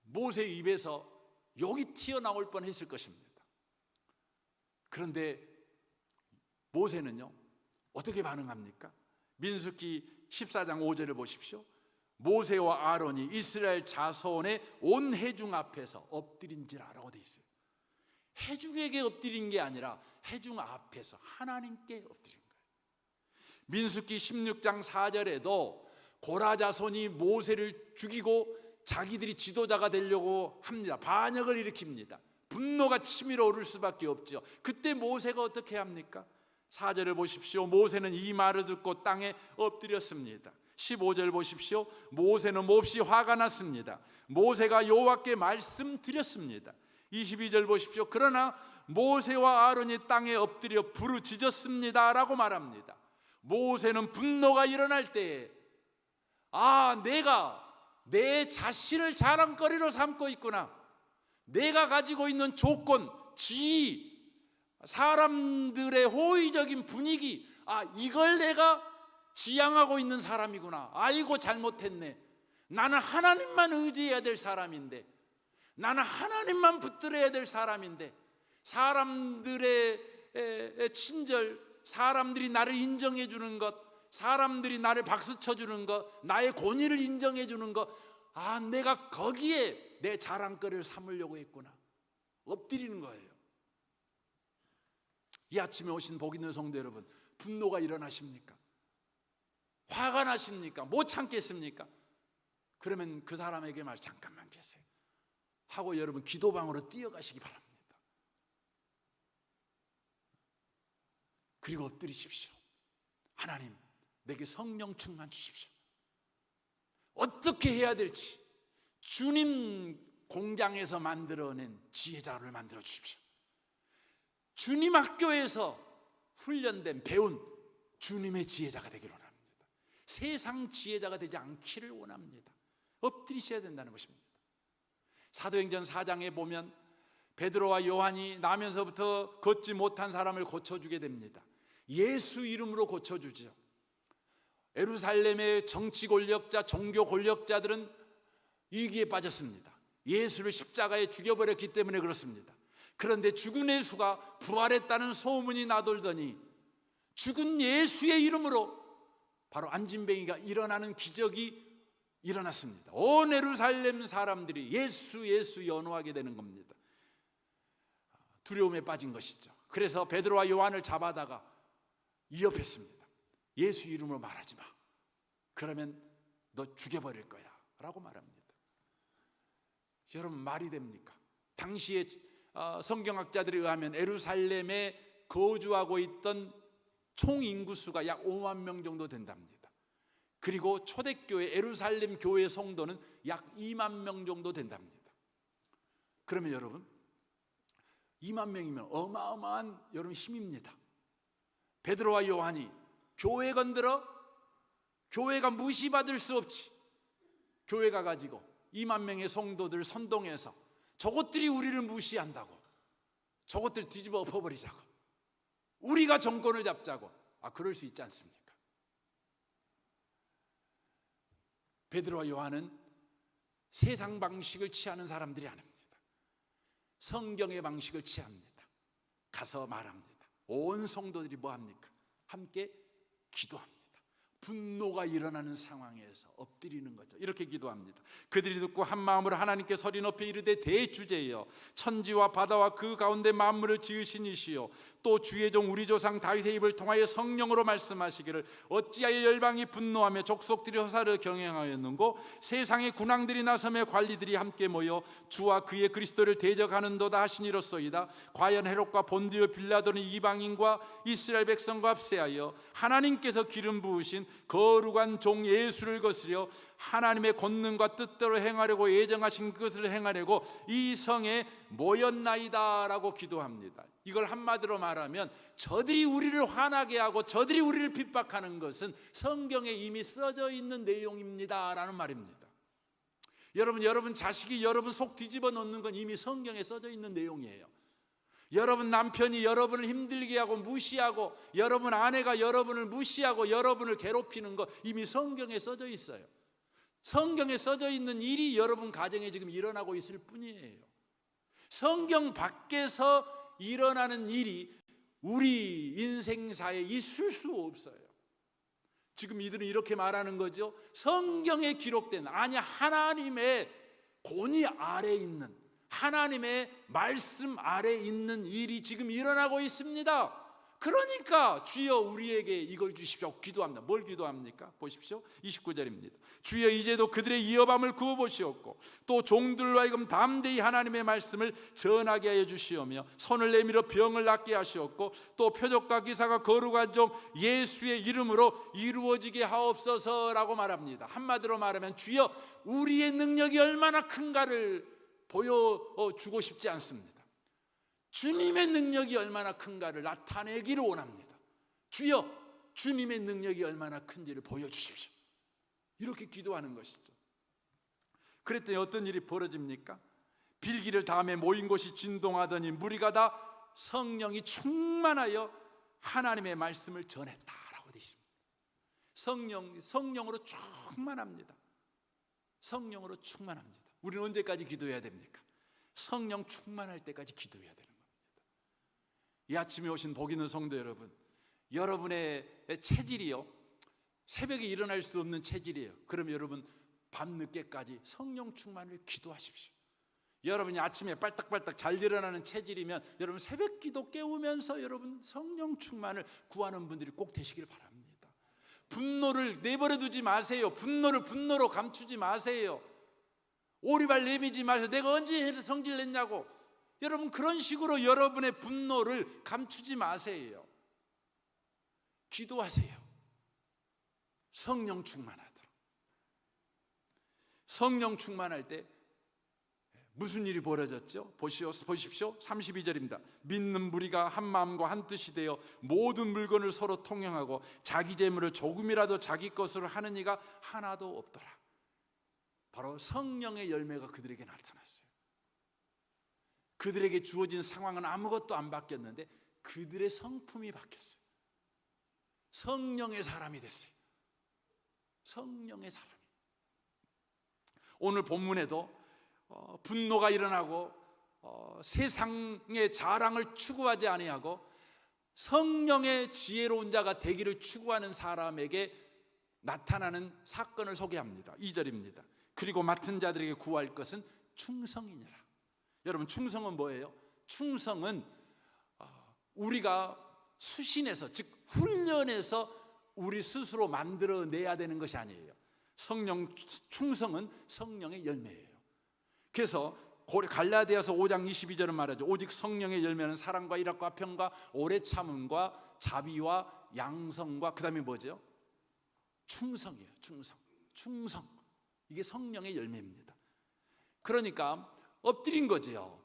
모세 입에서 욕이 튀어나올 뻔했을 것입니다. 그런데 모세는요, 어떻게 반응합니까? 민수기 14장 5절을 보십시오. 모세와 아론이 이스라엘 자손의 온 회중 앞에서 엎드린지라라고 되어 있어요. 회중에게 엎드린 게 아니라 회중 앞에서 하나님께 엎드린 거예요. 민수기 16장 4절에도 고라 자손이 모세를 죽이고 자기들이 지도자가 되려고 합니다. 반역을 일으킵니다. 분노가 치밀어 오를 수밖에 없죠. 그때 모세가 어떻게 합니까? 4절을 보십시오. 모세는 이 말을 듣고 땅에 엎드렸습니다. 15절 보십시오. 모세는 몹시 화가 났습니다. 모세가 여호와께 말씀드렸습니다. 22절 보십시오. 그러나 모세와 아론이 땅에 엎드려 부르짖었습니다 라고 말합니다. 모세는 분노가 일어날 때에 내가 내 자신을 자랑거리로 삼고 있구나. 내가 가지고 있는 조건, 지위, 사람들의 호의적인 분위기, 이걸 내가 지향하고 있는 사람이구나. 아이고, 잘못했네. 나는 하나님만 의지해야 될 사람인데, 나는 하나님만 붙들어야 될 사람인데, 사람들의 친절, 사람들이 나를 인정해 주는 것, 사람들이 나를 박수 쳐주는 것, 나의 권위를 인정해 주는 것, 내가 거기에 내 자랑거리를 삼으려고 했구나. 엎드리는 거예요. 이 아침에 오신 복 있는 성도 여러분, 분노가 일어나십니까? 화가 나십니까? 못 참겠습니까? 그러면 그 사람에게 잠깐만 계세요 하고 여러분 기도방으로 뛰어가시기 바랍니다. 그리고 엎드리십시오. 하나님, 내게 성령 충만 주십시오. 어떻게 해야 될지 주님 공장에서 만들어낸 지혜자를 만들어 주십시오. 주님 학교에서 훈련된 배운 주님의 지혜자가 되기를 원합니다. 세상 지혜자가 되지 않기를 원합니다. 엎드리셔야 된다는 것입니다. 사도행전 4장에 보면 베드로와 요한이 나면서부터 걷지 못한 사람을 고쳐주게 됩니다. 예수 이름으로 고쳐주죠. 예루살렘의 정치 권력자, 종교 권력자들은 위기에 빠졌습니다. 예수를 십자가에 죽여버렸기 때문에 그렇습니다. 그런데 죽은 예수가 부활했다는 소문이 나돌더니 죽은 예수의 이름으로 바로 안진뱅이가 일어나는 기적이 일어났습니다. 온 예루살렘 사람들이 예수 연호하게 되는 겁니다. 두려움에 빠진 것이죠. 그래서 베드로와 요한을 잡아다가 위협했습니다. 예수 이름으로 말하지 마. 그러면 너 죽여버릴 거야 라고 말합니다. 여러분, 말이 됩니까? 당시에 성경학자들에 의하면 예루살렘에 거주하고 있던 총 인구수가 약 5만 명 정도 된답니다. 그리고 초대교회 예루살렘 교회 성도는 약 2만 명 정도 된답니다. 그러면 여러분, 2만 명이면 어마어마한 여러분 힘입니다. 베드로와 요한이 교회 건드려? 교회가 무시받을 수 없지. 교회가 가지고 2만 명의 성도들 선동해서 저것들이 우리를 무시한다고, 저것들 뒤집어 엎어버리자고, 우리가 정권을 잡자고. 그럴 수 있지 않습니까? 베드로와 요한은 세상 방식을 취하는 사람들이 아닙니다. 성경의 방식을 취합니다. 가서 말합니다. 온 성도들이 뭐합니까? 함께 기도합니다. 분노가 일어나는 상황에서 엎드리는 거죠. 이렇게 기도합니다. 그들이 듣고 한 마음으로 하나님께 소리 높여 이르되, 대주제여, 천지와 바다와 그 가운데 만물을 지으신 이시여, 또 주의 종 우리 조상 다윗의 입을 통하여 성령으로 말씀하시기를, 어찌하여 열방이 분노하며 족속들이 호사를 경영하였는고, 세상의 군왕들이 나서며 관리들이 함께 모여 주와 그의 그리스도를 대적하는도다 하시니로소이다. 과연 헤롯과 본디오 빌라도는 이방인과 이스라엘 백성과 합세하여 하나님께서 기름 부으신 거룩한 종 예수를 거스려 하나님의 권능과 뜻대로 행하려고 예정하신 그것을 행하려고 이 성에 모였나이다 라고 기도합니다. 이걸 한마디로 말하면 저들이 우리를 화나게 하고 저들이 우리를 핍박하는 것은 성경에 이미 써져 있는 내용입니다 라는 말입니다. 여러분 자식이 여러분 속 뒤집어 놓는 건 이미 성경에 써져 있는 내용이에요. 여러분 남편이 여러분을 힘들게 하고 무시하고, 여러분 아내가 여러분을 무시하고 여러분을 괴롭히는 거 이미 성경에 써져 있어요. 성경에 써져 있는 일이 여러분 가정에 지금 일어나고 있을 뿐이에요. 성경 밖에서 일어나는 일이 우리 인생사에 있을 수 없어요. 지금 이들은 이렇게 말하는 거죠. 성경에 기록된, 아니 하나님의 권위 아래 있는, 하나님의 말씀 아래 있는 일이 지금 일어나고 있습니다. 그러니까 주여 우리에게 이걸 주십시오 기도합니다. 뭘 기도합니까? 보십시오. 29절입니다. 주여 이제도 그들의 이어밤을 그어보시옵고 또 종들로 하여금 담대히 하나님의 말씀을 전하게 하여 주시오며 손을 내밀어 병을 낫게 하시옵고 또 표적과 기사가 거룩한 종 예수의 이름으로 이루어지게 하옵소서라고 말합니다. 한마디로 말하면 주여 우리의 능력이 얼마나 큰가를 보여주고 싶지 않습니다. 주님의 능력이 얼마나 큰가를 나타내기를 원합니다. 주여 주님의 능력이 얼마나 큰지를 보여주십시오. 이렇게 기도하는 것이죠. 그랬더니 어떤 일이 벌어집니까? 빌기를 다음에 모인 곳이 진동하더니 무리가 다 성령이 충만하여 하나님의 말씀을 전했다라고 되어 있습니다. 성령으로 충만합니다. 성령으로 충만합니다. 우리는 언제까지 기도해야 됩니까? 성령 충만할 때까지 기도해야 되는 겁니다. 이 아침에 오신 복 있는 성도 여러분, 여러분의 체질이요 새벽에 일어날 수 없는 체질이에요. 그럼 여러분 밤늦게까지 성령 충만을 기도하십시오. 여러분이 아침에 빨딱빨딱 잘 일어나는 체질이면 여러분 새벽 기도 깨우면서 여러분 성령 충만을 구하는 분들이 꼭 되시길 바랍니다. 분노를 내버려 두지 마세요. 분노를 분노로 감추지 마세요. 오리발 내미지 마세요. 내가 언제 성질 냈냐고. 여러분 그런 식으로 여러분의 분노를 감추지 마세요. 기도하세요. 성령 충만하도록. 성령 충만할 때 무슨 일이 벌어졌죠? 보십시오. 32절입니다. 믿는 무리가 한 마음과 한 뜻이 되어 모든 물건을 서로 통용하고 자기 재물을 조금이라도 자기 것으로 하는 이가 하나도 없더라. 바로 성령의 열매가 그들에게 나타났어요. 그들에게 주어진 상황은 아무것도 안 바뀌었는데 그들의 성품이 바뀌었어요. 성령의 사람이 됐어요. 성령의 사람이. 오늘 본문에도 분노가 일어나고 세상의 자랑을 추구하지 아니하고 성령의 지혜로운 자가 되기를 추구하는 사람에게 나타나는 사건을 소개합니다. 2절입니다. 그리고 맡은 자들에게 구할 것은 충성이니라. 여러분 충성은 뭐예요? 충성은 우리가 수신해서 즉 훈련해서 우리 스스로 만들어내야 되는 것이 아니에요. 성령 충성은 성령의 열매예요. 그래서 갈라디아서 5장 22절은 말하죠. 오직 성령의 열매는 사랑과 일합과 평과 오래 참음과 자비와 양성과 그 다음에 뭐죠? 충성이에요. 충성. 이게 성령의 열매입니다. 그러니까 엎드린 거지요.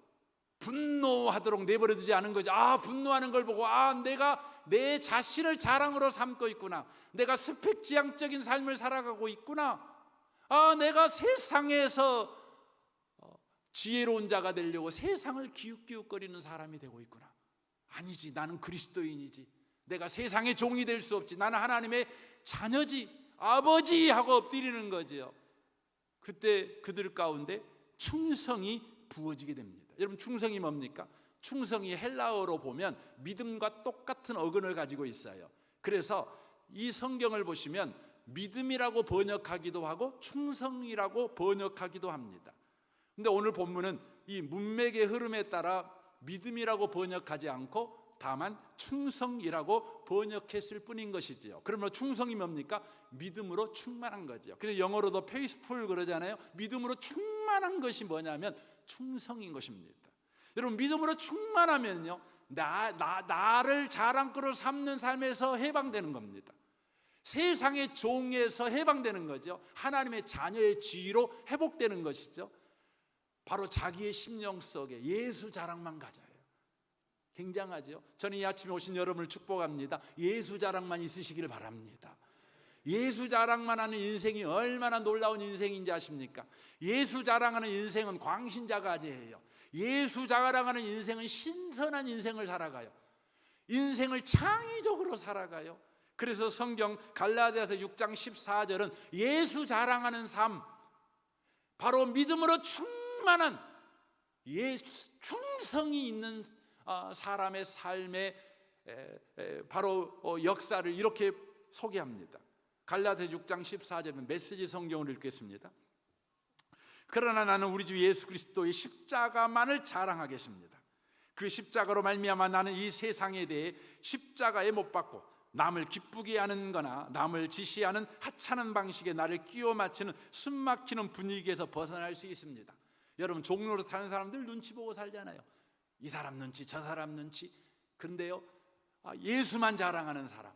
분노하도록 내버려두지 않은 거죠. 분노하는 걸 보고 내가 내 자신을 자랑으로 삼고 있구나. 내가 스펙지향적인 삶을 살아가고 있구나. 내가 세상에서 지혜로운 자가 되려고 세상을 기웃기웃거리는 사람이 되고 있구나. 아니지, 나는 그리스도인이지. 내가 세상의 종이 될 수 없지. 나는 하나님의 자녀지, 아버지 하고 엎드리는 거지요. 그때 그들 가운데 충성이 부어지게 됩니다. 여러분, 충성이 뭡니까? 충성이 헬라어로 보면 믿음과 똑같은 어근을 가지고 있어요. 그래서 이 성경을 보시면 믿음이라고 번역하기도 하고 충성이라고 번역하기도 합니다. 근데 오늘 본문은 이 문맥의 흐름에 따라 믿음이라고 번역하지 않고 다만 충성이라고 번역했을 뿐인 것이지요. 그러면 충성이 뭡니까? 믿음으로 충만한 거죠. 그래서 영어로도 faithful 그러잖아요. 믿음으로 충만한 것이 뭐냐면 충성인 것입니다. 여러분, 믿음으로 충만하면요, 나를 자랑거로 삼는 삶에서 해방되는 겁니다. 세상의 종에서 해방되는 거죠. 하나님의 자녀의 지위로 회복되는 것이죠. 바로 자기의 심령 속에 예수 자랑만 가져요. 굉장하죠. 저는 이 아침에 오신 여러분을 축복합니다. 예수 자랑만 있으시기를 바랍니다. 예수 자랑만 하는 인생이 얼마나 놀라운 인생인지 아십니까? 예수 자랑하는 인생은 광신자가제예요. 예수 자랑하는 인생은 신선한 인생을 살아가요. 인생을 창의적으로 살아가요. 그래서 성경 갈라디아서 6장 14절은 예수 자랑하는 삶, 바로 믿음으로 충만한 충성이 있는 사람의 삶의 바로 역사를 이렇게 소개합니다. 갈라디아 6장 14절은 메시지 성경을 읽겠습니다. 그러나 나는 우리 주 예수 그리스도의 십자가만을 자랑하겠습니다. 그 십자가로 말미암아 나는 이 세상에 대해 십자가에 못 박고 남을 기쁘게 하는 거나 남을 지시하는 하찮은 방식에 나를 끼워 맞추는 숨막히는 분위기에서 벗어날 수 있습니다. 여러분, 종로로 타는 사람들 눈치 보고 살잖아요. 이 사람 눈치, 저 사람 눈치. 그런데요, 예수만 자랑하는 사람,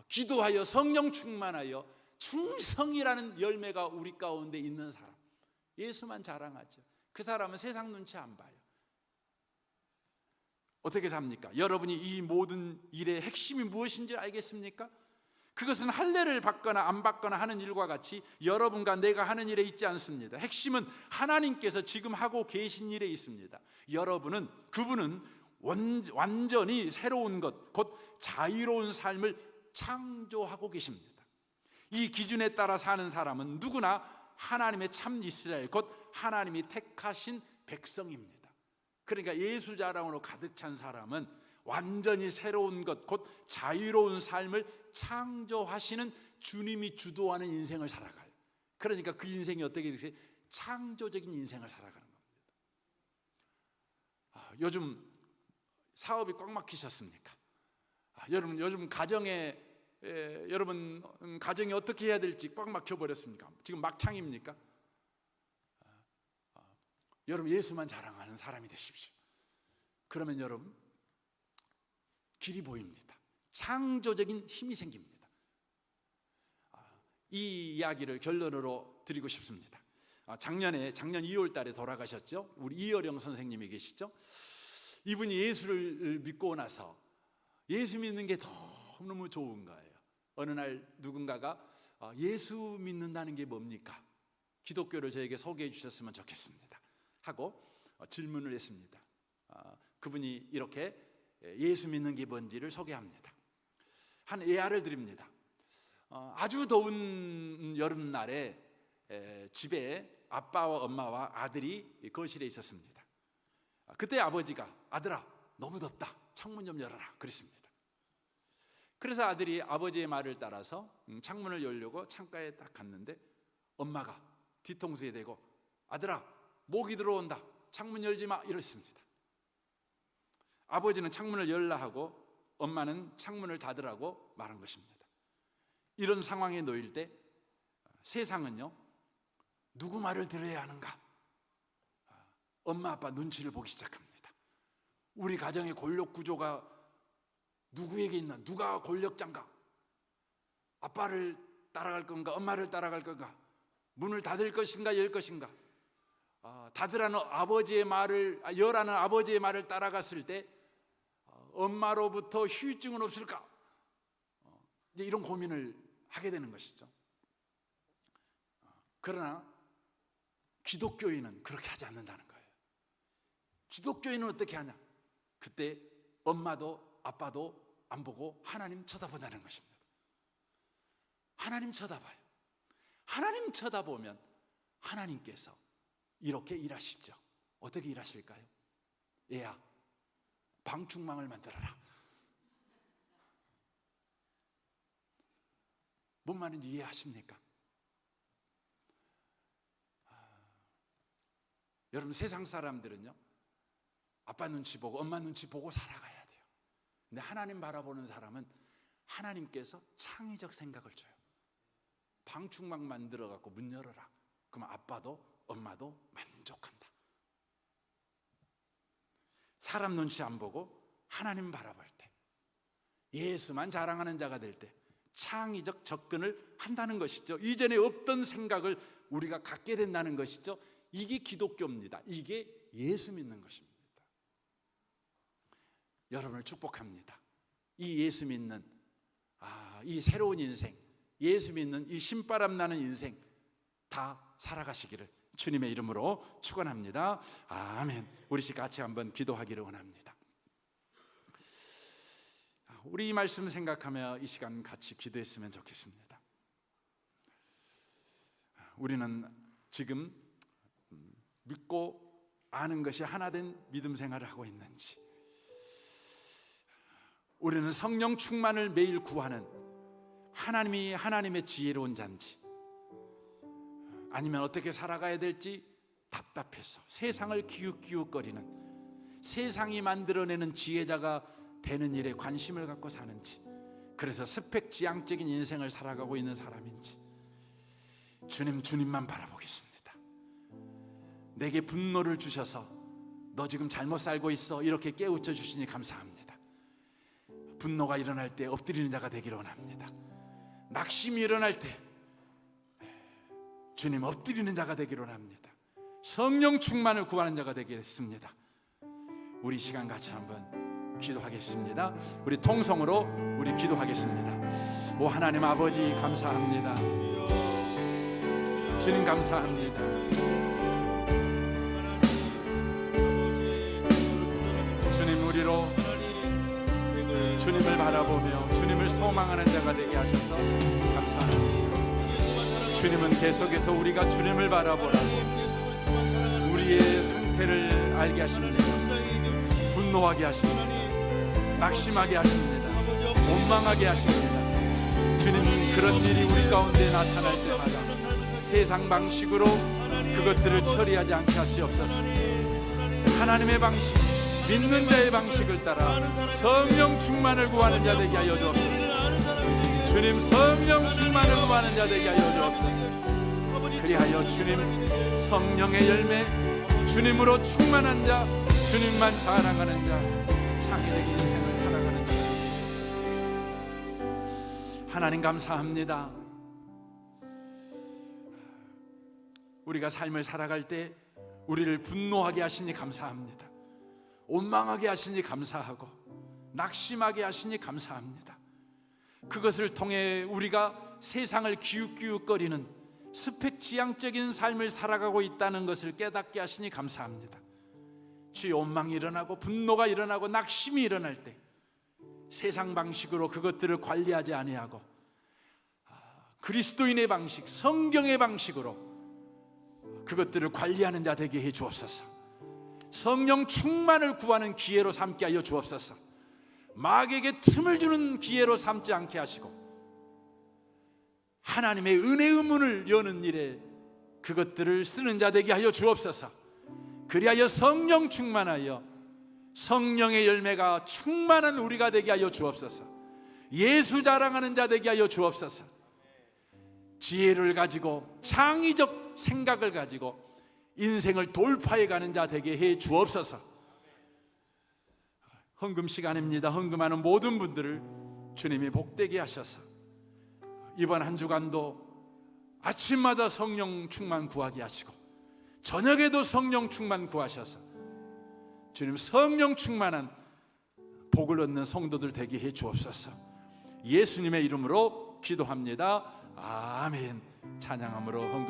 기도하여 성령 충만하여 충성이라는 열매가 우리 가운데 있는 사람, 예수만 자랑하죠. 그 사람은 세상 눈치 안 봐요. 어떻게 삽니까? 여러분이 이 모든 일의 핵심이 무엇인지 알겠습니까? 그것은 할례를 받거나 안 받거나 하는 일과 같이 여러분과 내가 하는 일에 있지 않습니다. 핵심은 하나님께서 지금 하고 계신 일에 있습니다. 그분은 완전히 새로운 것, 곧 자유로운 삶을 창조하고 계십니다. 이 기준에 따라 사는 사람은 누구나 하나님의 참 이스라엘, 곧 하나님이 택하신 백성입니다. 그러니까 예수 자랑으로 가득 찬 사람은 완전히 새로운 것, 곧 자유로운 삶을 창조하시는 주님이 주도하는 인생을 살아가요. 그러니까 그 인생이 어떻게 되세요? 창조적인 인생을 살아가는 겁니다. 요즘 사업이 꽉 막히셨습니까? 여러분, 요즘 가정에 여러분 가정이 어떻게 해야 될지 꽉 막혀버렸습니까? 지금 막창입니까? 여러분, 예수만 자랑하는 사람이 되십시오. 그러면 여러분, 길이 보입니다. 창조적인 힘이 생깁니다. 이 이야기를 결론으로 드리고 싶습니다. 작년 2월 달에 돌아가셨죠? 우리 이어령 선생님이 계시죠? 이분이 예수를 믿고 나서 예수 믿는 게 너무 좋은 거예요. 어느 날 누군가가 예수 믿는다는 게 뭡니까? 기독교를 저에게 소개해 주셨으면 좋겠습니다 하고 질문을 했습니다. 그분이 이렇게 예수 믿는 게 뭔지를 소개합니다. 한 예화를 드립니다. 아주 더운 여름날에 집에 아빠와 엄마와 아들이 거실에 있었습니다. 그때 아버지가 아들아, 너무 덥다, 창문 좀 열어라 그랬습니다. 그래서 아들이 아버지의 말을 따라서 창문을 열려고 창가에 딱 갔는데 엄마가 뒤통수에 대고 아들아, 모기 들어온다, 창문 열지 마 이랬습니다. 아버지는 창문을 열라 하고 엄마는 창문을 닫으라고 말한 것입니다. 이런 상황에 놓일 때 세상은요, 누구 말을 들어야 하는가? 엄마 아빠 눈치를 보기 시작합니다. 우리 가정의 권력 구조가 누구에게 있나? 누가 권력자인가? 아빠를 따라갈 건가? 엄마를 따라갈 건가? 문을 닫을 것인가? 열 것인가? 닫으라는 아버지의 말을, 열라는 아버지의 말을 따라갔을 때 엄마로부터 후유증은 없을까? 이제 이런 고민을 하게 되는 것이죠. 그러나 기독교인은 그렇게 하지 않는다는 거예요. 기독교인은 어떻게 하냐? 그때 엄마도 아빠도 안 보고 하나님 쳐다본다는 것입니다. 하나님 쳐다봐요. 하나님 쳐다보면 하나님께서 이렇게 일하시죠. 어떻게 일하실까요? 얘야, 방충망을 만들어라. 뭔 말인지 이해하십니까? 여러분, 세상 사람들은요, 아빠 눈치 보고 엄마 눈치 보고 살아가야 돼요. 근데 하나님 바라보는 사람은 하나님께서 창의적 생각을 줘요. 방충망 만들어 갖고 문 열어라. 그럼 아빠도 엄마도 만족한다. 사람 눈치 안 보고 하나님 바라볼 때, 예수만 자랑하는 자가 될 때 창의적 접근을 한다는 것이죠. 이전에 없던 생각을 우리가 갖게 된다는 것이죠. 이게 기독교입니다. 이게 예수 믿는 것입니다. 여러분을 축복합니다. 이 예수 믿는 이 새로운 인생, 예수 믿는 이 신바람 나는 인생 다 살아가시기를 주님의 이름으로 축원합니다. 아멘. 우리 같이 한번 기도하기를 원합니다. 우리 이 말씀 생각하며 이 시간 같이 기도했으면 좋겠습니다. 우리는 지금 믿고 아는 것이 하나 된 믿음 생활을 하고 있는지, 우리는 성령 충만을 매일 구하는 하나님이 하나님의 지혜로운 자인지, 아니면 어떻게 살아가야 될지 답답해서 세상을 기웃기웃거리는, 세상이 만들어내는 지혜자가 되는 일에 관심을 갖고 사는지, 그래서 스펙지향적인 인생을 살아가고 있는 사람인지, 주님만 바라보겠습니다. 내게 분노를 주셔서 너 지금 잘못 살고 있어 이렇게 깨우쳐 주시니 감사합니다. 분노가 일어날 때 엎드리는 자가 되기를 원합니다. 낙심이 일어날 때 주님 엎드리는 자가 되기를 원합니다. 성령 충만을 구하는 자가 되겠습니다. 우리 시간 같이 한번 기도하겠습니다. 우리 통성으로 우리 기도하겠습니다. 오 하나님 아버지 감사합니다. 주님 감사합니다. 주님, 우리로 주님을 바라보며 주님을 소망하는 자가 되게 하셔서 감사합니다. 주님은 계속해서 우리가 주님을 바라보라 우리의 상태를 알게 하십니다. 분노하게 하십니다. 낙심하게 하십니다. 원망하게 하십니다. 주님, 그런 일이 우리 가운데 나타날 때마다 세상 방식으로 그것들을 처리하지 않게 하시옵소서. 하나님의 방식, 믿는 자의 방식을 따라 성령 충만을 구하는 자 되게 하여 주옵소서. 주님, 성령 충만을 구하는 자 되게 하여 주옵소서. 그리하여 주님 성령의 열매, 주님으로 충만한 자, 주님만 자랑하는 자, 창의적인 인생을 살아가는 자 되게 하옵소서. 하나님 감사합니다. 우리가 삶을 살아갈 때 우리를 분노하게 하시니 감사합니다. 원망하게 하시니 감사하고 낙심하게 하시니 감사합니다. 그것을 통해 우리가 세상을 기웃기웃거리는 스펙지향적인 삶을 살아가고 있다는 것을 깨닫게 하시니 감사합니다. 주의 원망이 일어나고 분노가 일어나고 낙심이 일어날 때 세상 방식으로 그것들을 관리하지 아니하고 그리스도인의 방식, 성경의 방식으로 그것들을 관리하는 자 되게 해 주옵소서. 성령 충만을 구하는 기회로 삼게 하여 주옵소서. 마귀에게 틈을 주는 기회로 삼지 않게 하시고 하나님의 은혜의 문을 여는 일에 그것들을 쓰는 자 되게 하여 주옵소서. 그리하여 성령 충만하여 성령의 열매가 충만한 우리가 되게 하여 주옵소서. 예수 자랑하는 자 되게 하여 주옵소서. 지혜를 가지고 창의적 생각을 가지고 인생을 돌파해 가는 자 되게 해 주옵소서. 헌금 시간입니다. 헌금하는 모든 분들을 주님이 복되게 하셔서 이번 한 주간도 아침마다 성령 충만 구하게 하시고 저녁에도 성령 충만 구하셔서 주님 성령 충만한 복을 얻는 성도들 되게 해 주옵소서. 예수님의 이름으로 기도합니다. 아멘. 찬양함으로 헌금